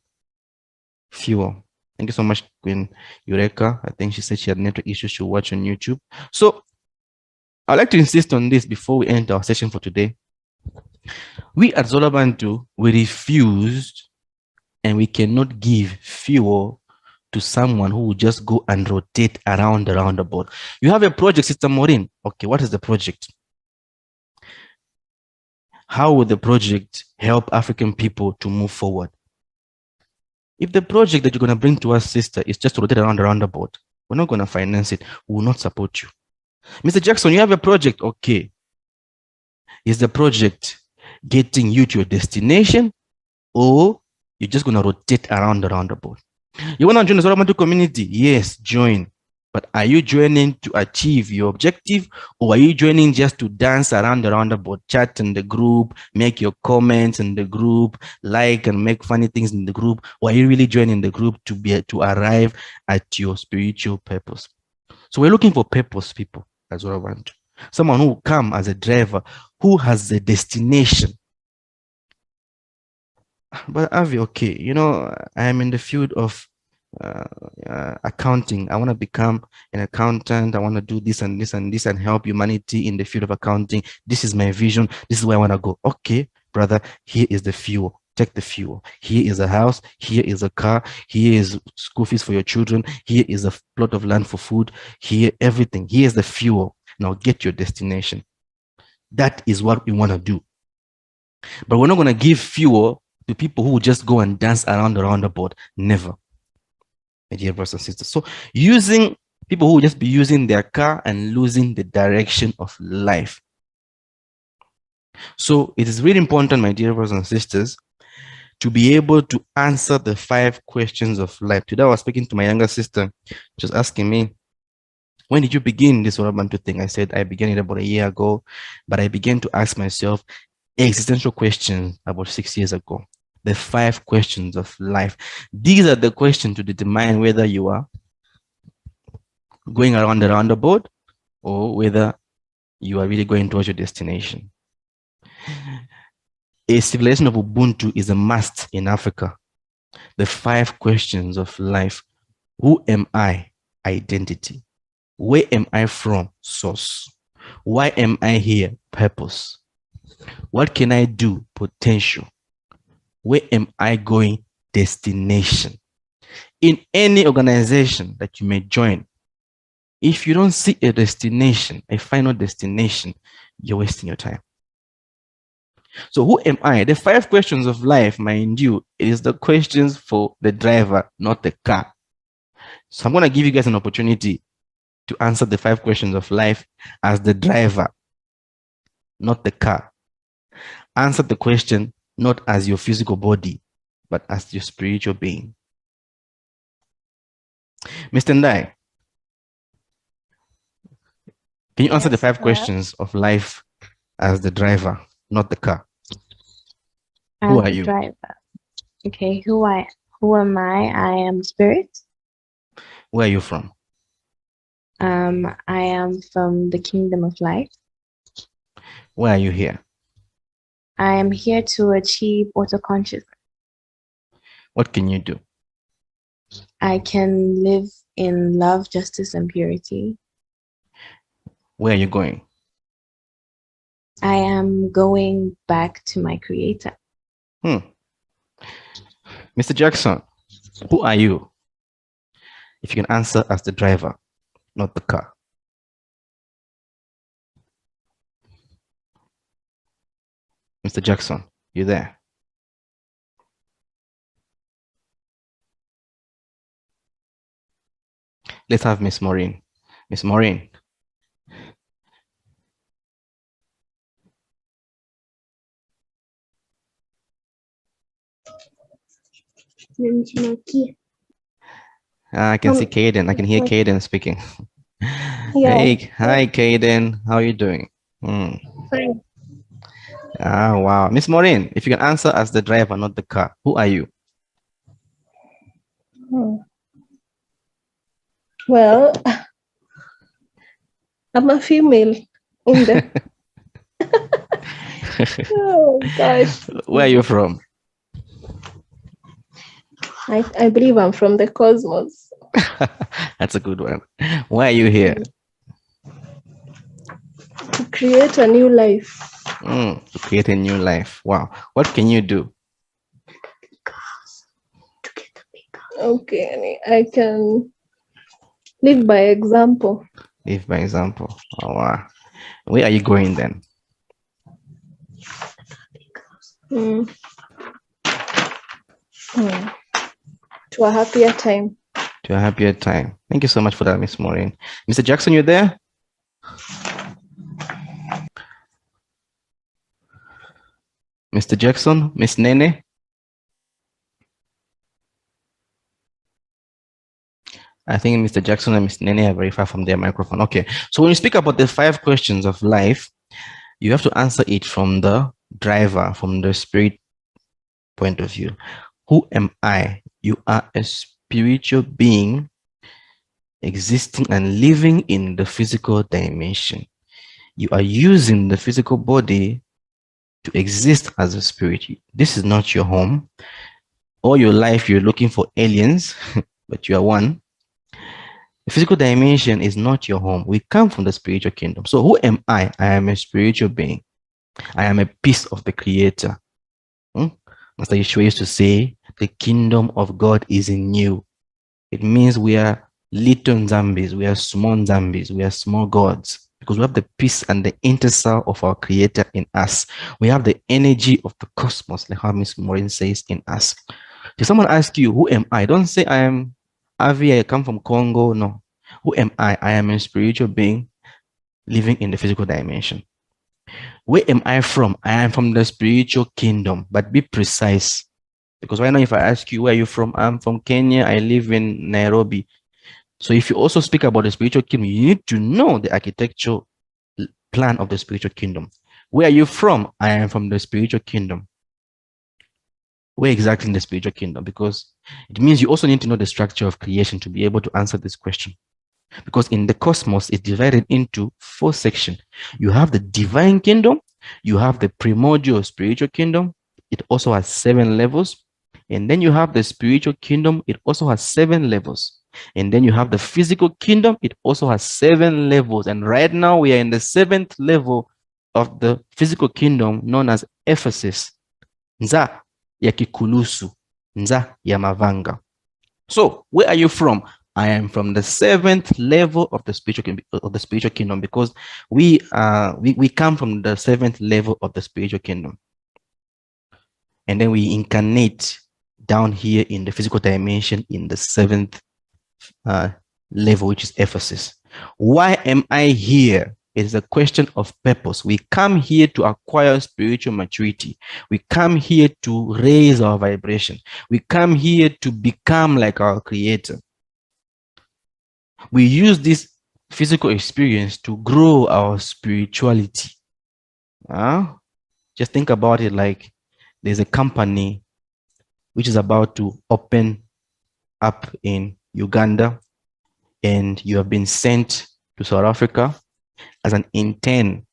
[SPEAKER 7] fuel. Thank you so much, Queen Eureka. I think she said she had network issues. She'll watch on YouTube. So I'd like to insist on this before we end our session for today. We at Zolabantu, we refused and we cannot give fuel to someone who will just go and rotate around the roundabout. You have a project, Sister Maureen. Okay, what is the project? How will the project help African people to move forward? If the project that you're going to bring to us, sister, is just to rotate around the roundabout, we're not going to finance it. We will not support you. Mr. Jackson, you have a project. Okay. Is the project getting you to your destination, or you're just going to rotate around the roundabout? You want to join the Zolabantu community? Yes, join. But are you joining to achieve your objective, or are you joining just to dance around the roundabout, chat in the group, make your comments in the group, like and make funny things in the group? Or are you really joining the group to arrive at your spiritual purpose? So we're looking for purpose people as Zolabantu. Someone who will come as a driver, who has a destination. But Avi, okay, you know, I am in the field of accounting. I want to become an accountant. I want to do this and this and this and help humanity in the field of accounting. This is my vision. This is where I want to go. Okay, brother, here is the fuel. Take the fuel. Here is a house. Here is a car. Here is school fees for your children. Here is a plot of land for food. Here, everything. Here is the fuel. Now get your destination. That is what we want to do. But we're not going to give fuel to people who will just go and dance around the roundabout. Never. My dear brothers and sisters. So using people who will just be using their car and losing the direction of life. So it is really important, my dear brothers and sisters, to be able to answer the 5 questions of life. Today I was speaking to my younger sister, just asking me, When did you begin this Orabantu thing? I said I began it about a year ago, but I began to ask myself existential questions about 6 years ago. The 5 questions of life. These are the questions to determine whether you are going around the roundabout or whether you are really going towards your destination. A civilization of Ubuntu is a must in Africa. The 5 questions of life. Who am I? Identity. Where am I from? Source. Why am I here? Purpose. What can I do? Potential. Where am I going? Destination. In any organization that you may join, if you don't see a destination, a final destination, you're wasting your time. So who am I? The 5 questions of life, mind you, is the questions for the driver, not the car. So I'm going to give you guys an opportunity to answer the 5 questions of life as the driver, not the car. Answer the question not as your physical body, but as your spiritual being. Mr. Ndai, can you answer the 5 questions of life as the driver, not the car? Who are you?
[SPEAKER 12] Driver. Okay, who am I? I am spirit.
[SPEAKER 7] Where are you from?
[SPEAKER 12] I am from the kingdom of light.
[SPEAKER 7] Why are you here?
[SPEAKER 12] I am here to achieve auto-consciousness.
[SPEAKER 7] What can you do?
[SPEAKER 12] I can live in love, justice, and purity.
[SPEAKER 7] Where are you going?
[SPEAKER 12] I am going back to my creator.
[SPEAKER 7] Mr. Jackson, who are you? If you can answer as the driver, not the car. Mr. Jackson, you there? Let's have Miss Maureen. Miss Maureen. I can see Kaden. I can hear Kaden speaking.
[SPEAKER 10] Yeah.
[SPEAKER 7] Hey, hi Kaden. How are you doing?
[SPEAKER 10] Fine.
[SPEAKER 7] Ah, wow. Miss Maureen, if you can answer as the driver, not the car, who are you?
[SPEAKER 10] Well, I'm a female in the. Oh gosh.
[SPEAKER 7] Where are you from?
[SPEAKER 10] I believe I'm from the cosmos.
[SPEAKER 7] That's a good one. Why are you here?
[SPEAKER 10] To create a new life.
[SPEAKER 7] To create a new life. Wow. What can you do?
[SPEAKER 10] Okay, I can live by example.
[SPEAKER 7] Live by example. Oh, wow. Where are you going then?
[SPEAKER 10] To a happier time.
[SPEAKER 7] To a happier time. Thank you so much for that, Miss Maureen. Mr. Jackson, you there? Mr. Jackson, Miss Nene? I think Mr. Jackson and Miss Nene are very far from their microphone. Okay. So when you speak about the 5 questions of life, you have to answer it from the driver, from the spirit point of view. Who am I? You are a spiritual being existing and living in the physical dimension. You are using the physical body to exist as a spirit. This is not your home. All your life, you're looking for aliens, but you are one. The physical dimension is not your home. We come from the spiritual kingdom. So who am I? I am a spiritual being. I am a piece of the creator. Master Yeshua used to say, the kingdom of God is in you. It means we are little Nzambis, we are small Nzambis, we are small gods, because we have the peace and the intercell of our creator in us. We have the energy of the cosmos, like how Miss Maureen says, in us. If someone asks you, who am I? Don't say I am Avi, I come from Congo. No. Who am I? I am a spiritual being living in the physical dimension. Where am I from? I am from the spiritual kingdom, but be precise. Because right now, if I ask you where you're from, I'm from Kenya. I live in Nairobi. So if you also speak about the spiritual kingdom, you need to know the architectural plan of the spiritual kingdom. Where are you from? I am from the spiritual kingdom. Where exactly in the spiritual kingdom? Because it means you also need to know the structure of creation to be able to answer this question. Because in the cosmos, it's divided into 4 sections. You have the divine kingdom, you have the primordial spiritual kingdom, it also has 7 levels. And then you have the spiritual kingdom, it also has 7 levels. And then you have the physical kingdom, it also has 7 levels. And right now we are in the 7th level of the physical kingdom, known as Ephesus. Nza ya Kikulusu, Nza ya Mavanga. So where are you from? I am from the 7th level of the spiritual kingdom, because we come from the 7th level of the spiritual kingdom. And then we incarnate down here in the physical dimension in the 7th level, which is Ephesus. Why am I here? It is a question of purpose. We come here to acquire spiritual maturity. We come here to raise our vibration. We come here to become like our Creator. We use this physical experience to grow our spirituality. Just think about it like there's a company which is about to open up in Uganda, and you have been sent to South Africa as an intern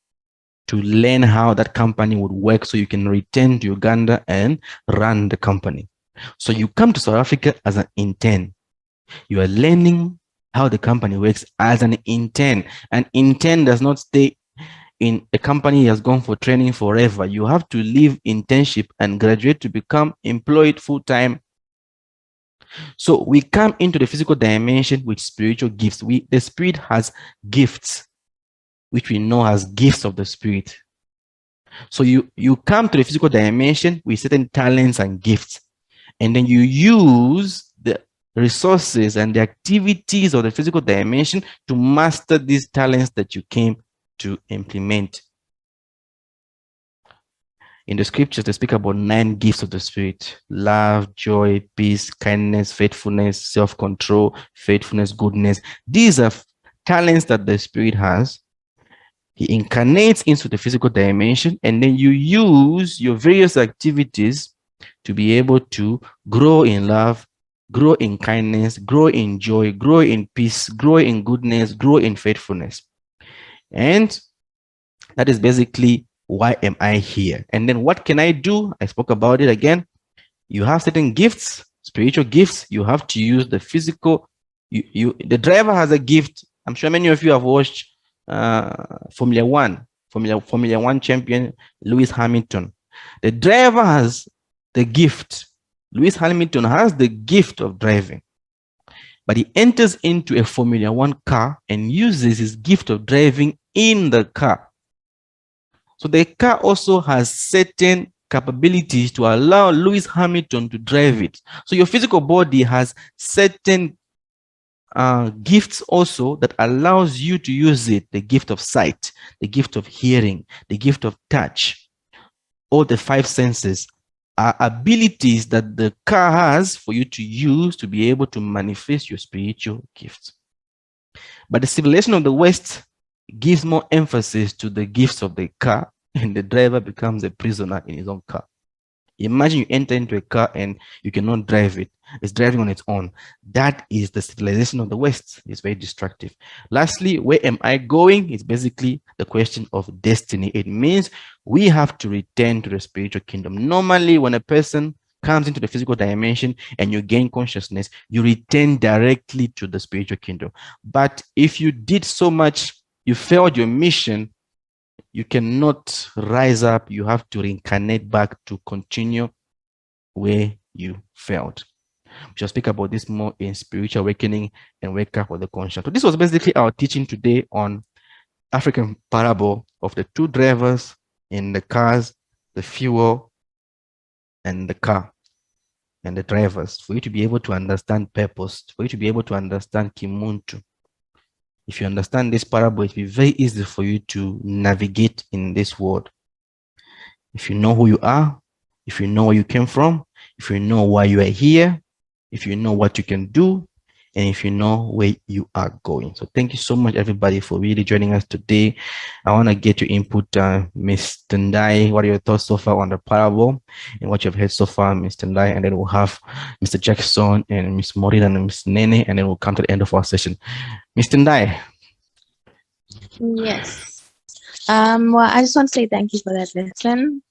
[SPEAKER 7] to learn how that company would work so you can return to Uganda and run the company. So you come to South Africa as an intern. You are learning how the company works as an intern. An intern does not stay in a company he has gone for training forever. You have to leave internship and graduate to become employed full-time. So we come into the physical dimension with spiritual gifts. The spirit has gifts, which we know as gifts of the spirit. So you come to the physical dimension with certain talents and gifts, and then you use the resources and the activities of the physical dimension to master these talents that you came to implement. In the scriptures, they speak about 9 gifts of the spirit: love, joy, peace, kindness, faithfulness, self-control, faithfulness, goodness. These are talents that the spirit has. He incarnates into the physical dimension, and then you use your various activities to be able to grow in love, grow in kindness, grow in joy, grow in peace, grow in goodness, grow in faithfulness. And that is basically why am I here. And then what can I do? I spoke about it again. You have certain gifts, spiritual gifts. You have to use the physical. The driver has a gift. I'm sure many of you have watched Formula One champion Lewis Hamilton. The driver has the gift. Lewis Hamilton has the gift of driving, but he enters into a Formula One car and uses his gift of driving in the car. So the car also has certain capabilities to allow Lewis Hamilton to drive it. So your physical body has certain gifts also that allows you to use it: the gift of sight, the gift of hearing, the gift of touch. All the 5 senses are abilities that the car has for you to use to be able to manifest your spiritual gifts. But the civilization of the West gives more emphasis to the gifts of the car, and the driver becomes a prisoner in his own car. Imagine you enter into a car and you cannot drive it. It's driving on its own. That is the civilization of the West. It's very destructive. Lastly, where am I going? It's basically the question of destiny. It means we have to return to the spiritual kingdom. Normally, when a person comes into the physical dimension and you gain consciousness, you return directly to the spiritual kingdom. But if you did so much, you failed your mission, you cannot rise up. You have to reincarnate back to continue where you failed. We shall speak about this more in Spiritual Awakening and Wake Up for the Conscious. So this was basically our teaching today on African parable of the 2 drivers in the cars, the fuel, and the car, and the drivers, for you to be able to understand purpose, for you to be able to understand Kimuntu. If you understand this parable, it will be very easy for you to navigate in this world. If you know who you are, if you know where you came from, if you know why you are here, if you know what you can do, and if you know where you are going. So thank you so much, everybody, for really joining us today. I want to get your input, Ms. Tendai. What are your thoughts so far on the parable and what you've heard so far, Ms. Tendai? And then we'll have Mr. Jackson and Ms. Morin and Ms. Nene, and then we'll come to the end of our session. Ms. Tendai.
[SPEAKER 12] Yes. Well, I just want to say thank you for that lesson.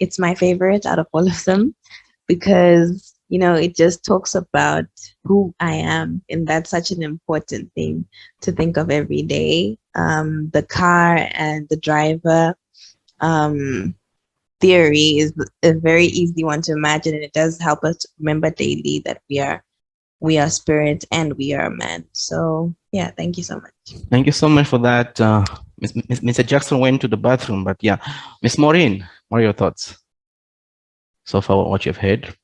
[SPEAKER 12] It's my favorite out of all of them because, you know, it just talks about who I am, and that's such an important thing to think of every day. The car and the driver theory is a very easy one to imagine, and it does help us remember daily that we are spirit and we are man. So yeah, thank you so much.
[SPEAKER 7] Thank you so much for that. Mr. Jackson went to the bathroom, but yeah. Ms. Maureen, what are your thoughts so far what you've heard?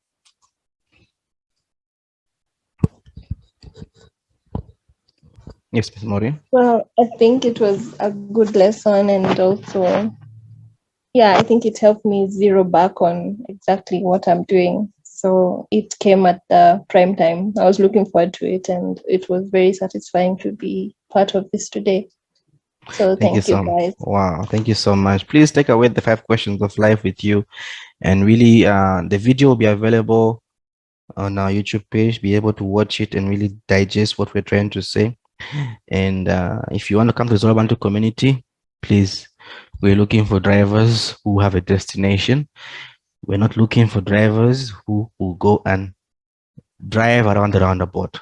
[SPEAKER 7] Yes, Ms. Maureen.
[SPEAKER 10] Well, I think it was a good lesson, and also, yeah, I think it helped me zero back on exactly what I'm doing. So it came at the prime time. I was looking forward to it, and it was very satisfying to be part of this today. So thank you guys.
[SPEAKER 7] Wow, thank you so much. Please take away the 5 questions of life with you, and really the video will be available on our YouTube page. Be able to watch it and really digest what we're trying to say. And if you want to come to the Zorobantu community, please, we're looking for drivers who have a destination. We're not looking for drivers who will go and drive around the roundabout.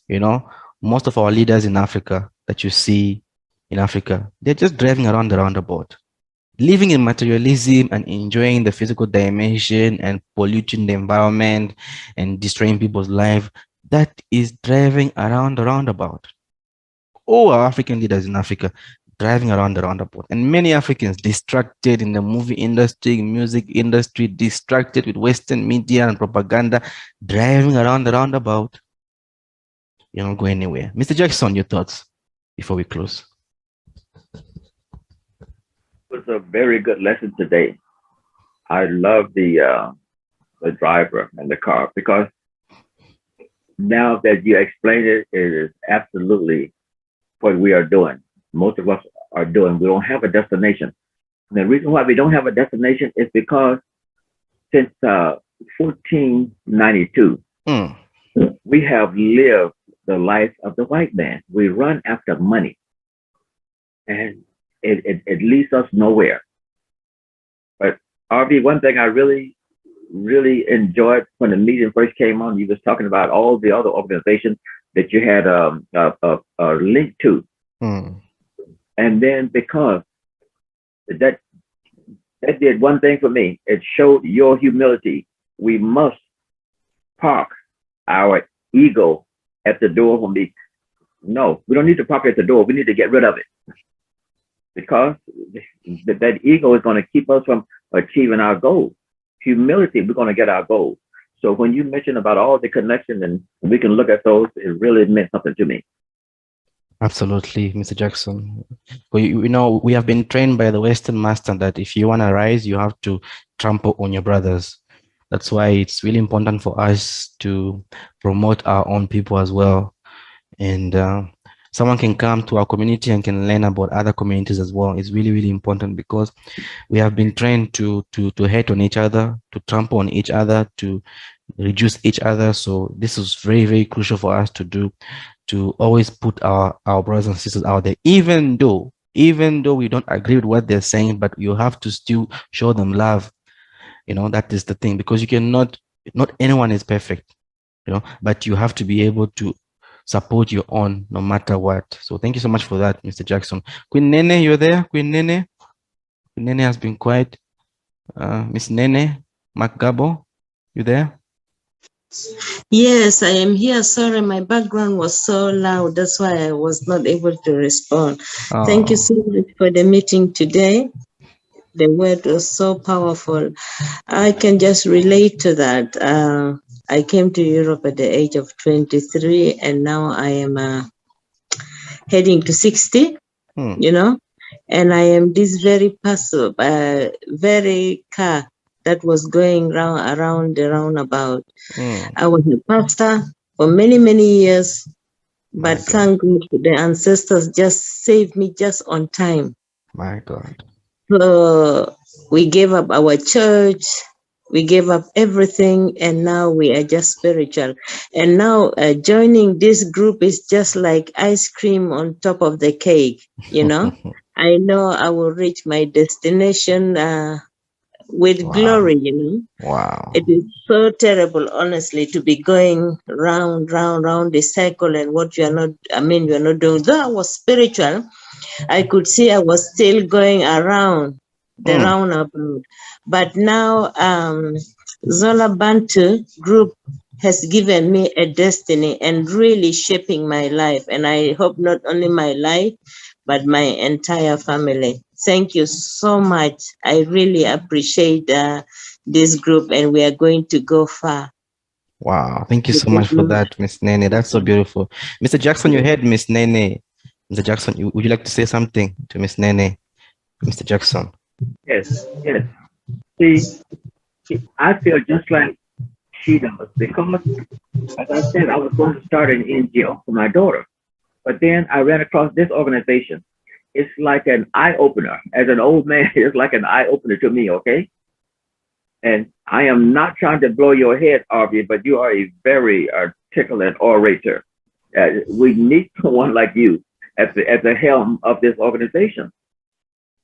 [SPEAKER 7] You know, most of our leaders in Africa that you see in Africa, they're just driving around the roundabout, living in materialism and enjoying the physical dimension and polluting the environment and destroying people's life. That is driving around the roundabout. All our African leaders in Africa driving around the roundabout, and many Africans distracted in the movie industry, music industry, distracted with Western media and propaganda, driving around the roundabout. You're not going anywhere. Mr. Jackson, your thoughts before we close?
[SPEAKER 11] It was a very good lesson today. I love the driver and the car, because now that you explained it, it is absolutely what we are doing. Most of us are doing. We don't have a destination. And the reason why we don't have a destination is because since 1492, we have lived the life of the white man. We run after money, and it leads us nowhere. But RV, one thing I really enjoyed when the meeting first came on, you was talking about all the other organizations that you had a link to. And then because that did one thing for me, it showed your humility. We must park our ego at the door when we don't need to park at the door. We need to get rid of it, because that ego is going to keep us from achieving our goals. Humility, we're going to get our goals. So when you mentioned about all the connections and we can look at those, it really meant something to me.
[SPEAKER 7] Absolutely, Mr. Jackson. We have been trained by the Western master that if you want to rise, you have to trample on your brothers. That's why it's really important for us to promote our own people as well. And someone can come to our community and can learn about other communities as well. It's really, really important, because we have been trained to hate on each other, to trample on each other, to reduce each other. So this is very, very crucial for us to do, to always put our brothers and sisters out there, even though we don't agree with what they're saying, but you have to still show them love. That is the thing, because you cannot, not anyone is perfect, but you have to be able to support your own no matter what. So thank you so much for that, Mr. Jackson. Queen Nene, you're there? Queen Nene? Queen Nene has been quiet. Miss Nene Macgabo, you there?
[SPEAKER 13] Yes, I am here. Sorry, my background was so loud. That's why I was not able to respond. Thank you so much for the meeting today. The word was so powerful. I can just relate to that. I came to Europe at the age of 23, and now I am heading to 60, and I am this very passive, very car that was going around the roundabout. I was a pastor, for many, many years. But thank God the ancestors just saved me just on time.
[SPEAKER 7] My God.
[SPEAKER 13] So we gave up our church, we gave up everything, and now we are just spiritual. And now joining this group is just like ice cream on top of the cake, you know. I know I will reach my destination with glory, you know.
[SPEAKER 7] Wow.
[SPEAKER 13] It is so terrible, honestly, to be going round the cycle and what you are not, you are not doing. Though I was spiritual, I could see I was still going around the roundabout. But now Zola Bantu group has given me a destiny and really shaping my life. And I hope not only my life, but my entire family. Thank you so much. I really appreciate this group, and we are going to go far.
[SPEAKER 7] Wow. Thank you so much for that, Miss Nene. That's so beautiful. Mr. Jackson, you heard Miss Nene. Mr. Jackson, would you like to say something to Miss Nene? Mr. Jackson.
[SPEAKER 11] Yes, yes. See, I feel just like she does because, as I said, I was going to start an NGO for my daughter. But then I ran across this organization. It's like an eye-opener. As an old man, it's like an eye-opener to me, okay? And I am not trying to blow your head, Arvie, but you are a very articulate orator. We need someone like you at the helm of this organization.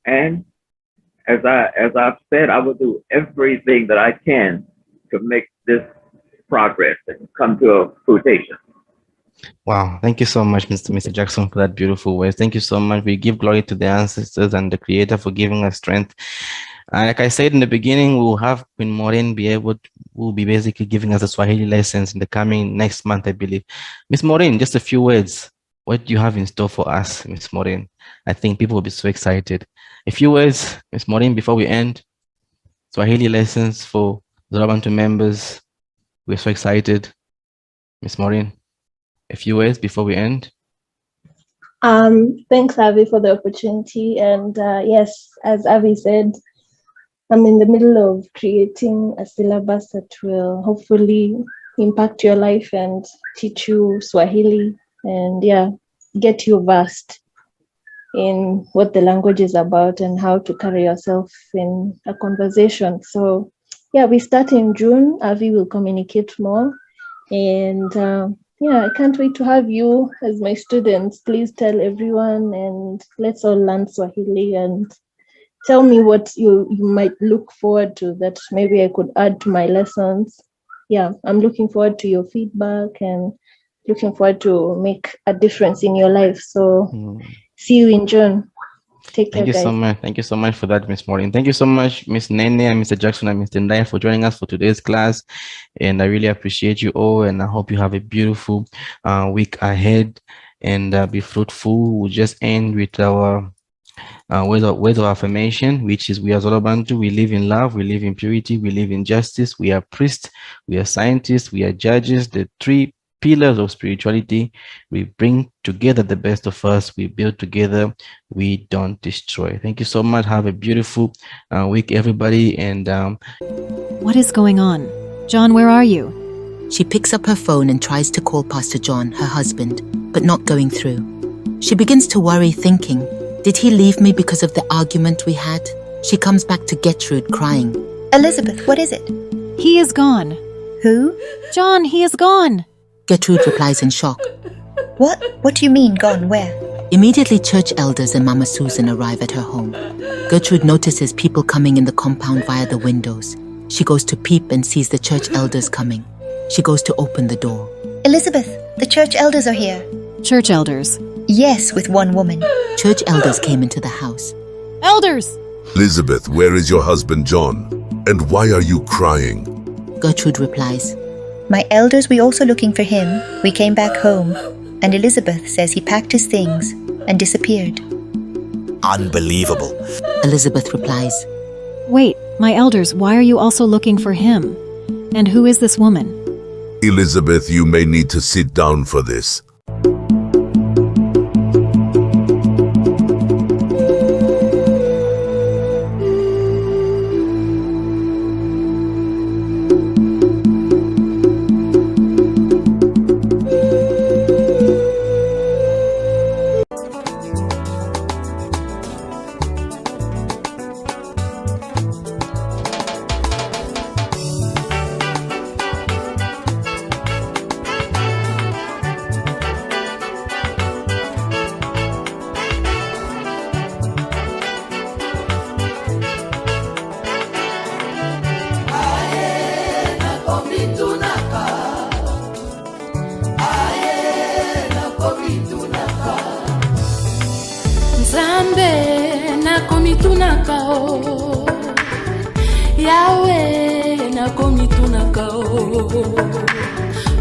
[SPEAKER 11] And as I've said, I will do everything that I can to make this progress and come to a fruition.
[SPEAKER 7] Wow. Thank you so much, Mr. Jackson, for that beautiful words. Thank you so much. We give glory to the ancestors and the Creator for giving us strength. Like I said in the beginning, we'll have Queen Maureen will be basically giving us a Swahili lessons in the coming next month, I believe. Miss Maureen, just a few words. What do you have in store for us, Miss Maureen? I think people will be so excited. A few words, Miss Maureen, before we end. Swahili lessons for Zola Bantu members. We're so excited. Miss Maureen, a few words before we end.
[SPEAKER 10] Thanks, Avi, for the opportunity. And yes, as Avi said, I'm in the middle of creating a syllabus that will hopefully impact your life and teach you Swahili and get you versed in what the language is about and how to carry yourself in a conversation. So we start in June. Avi will communicate more. And I can't wait to have you as my students. Please tell everyone and let's all learn Swahili and tell me what you might look forward to that maybe I could add to my lessons. I'm looking forward to your feedback and looking forward to make a difference in your life. So see you in June. Take care, guys.
[SPEAKER 7] Thank you so much for that, Miss Maureen. Thank you so much, Miss Nene and Mr. Jackson and Mr. Ndai for joining us for today's class. And I really appreciate you all. And I hope you have a beautiful week ahead and be fruitful. We'll just end with our words of affirmation, which is: we are Zola Bantu. We live in love, we live in purity, we live in justice. We are priests, we are scientists, we are judges. The three pillars of spirituality. We bring together the best of us. We build together. We don't destroy. Thank you so much. Have a beautiful week, everybody. And
[SPEAKER 2] what is going on? John, where are you?
[SPEAKER 3] She picks up her phone and tries to call Pastor John, her husband, but not going through. She begins to worry, thinking, did he leave me because of the argument we had? She comes back to Gertrude crying.
[SPEAKER 4] Elizabeth, what is it?
[SPEAKER 2] He is gone.
[SPEAKER 4] Who?
[SPEAKER 2] John, he is gone.
[SPEAKER 3] Gertrude replies in shock.
[SPEAKER 4] What? What do you mean, gone? Where?
[SPEAKER 3] Immediately, church elders and Mama Susan arrive at her home. Gertrude notices people coming in the compound via the windows. She goes to peep and sees the church elders coming. She goes to open the door.
[SPEAKER 4] Elizabeth, the church elders are here.
[SPEAKER 2] Church elders?
[SPEAKER 4] Yes, with one woman.
[SPEAKER 3] Church elders came into the house.
[SPEAKER 2] Elders!
[SPEAKER 5] Elizabeth, where is your husband John? And why are you crying?
[SPEAKER 3] Gertrude replies,
[SPEAKER 4] my elders were also looking for him. We came back home, and Elizabeth says he packed his things and disappeared.
[SPEAKER 6] Unbelievable.
[SPEAKER 3] Elizabeth replies,
[SPEAKER 2] wait, my elders, why are you also looking for him? And who is this woman?
[SPEAKER 5] Elizabeth, you may need to sit down for this.
[SPEAKER 1] Nzambe nakomitunaka o, Yawe nakomitunaka o,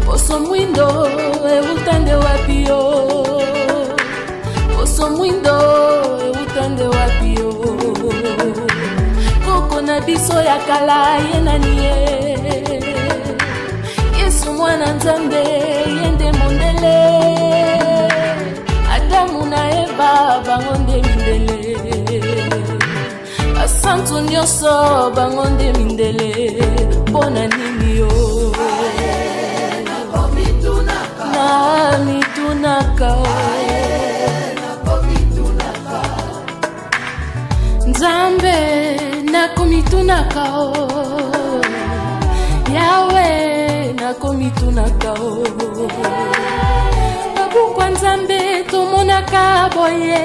[SPEAKER 1] poso mwindo eutande wapi o, poso mwindo eutande wapi o, koko na biso ya kala ye nani ye, Yesu mwana Nzambe yende mondele, Adamu na Eva bangonde mindele, basantu nyonso bangonde mindele, pona nini yo na mitunaka Nzambe nakomitunaka o, Yawe nakomitunaka o, babukwa Nzambe tomonaka boye,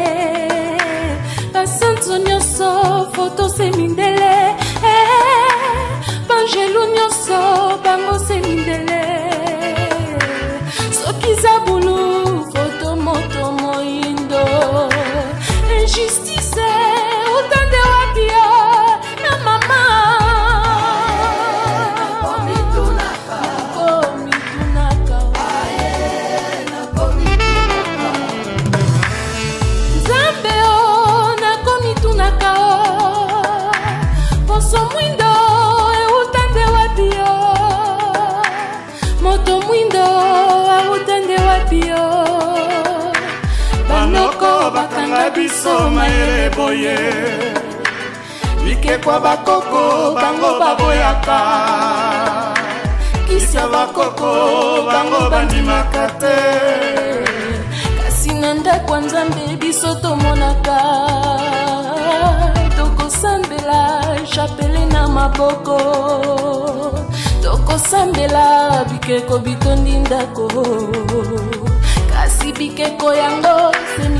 [SPEAKER 1] basantu nyonso foto se mindele, banjelu nyonso bango se mindele, soki zabulu foto moto moindo, injustice utande wapi yo na mama Nzambe o nakomitunaka o, poso mwindo eutande wapi yo, moto mwindo eutande wapi yo, banoko bakanga biso mayele boye, bikekwa bakoko bango baboyaka, kisa bakoko bango bandimaka te, kasi na ndako ya Nzambe biso tomonaka, tokosambela chapele na maboko, tokosambela bikeko bitondi ndako, kasi bikeko yango semi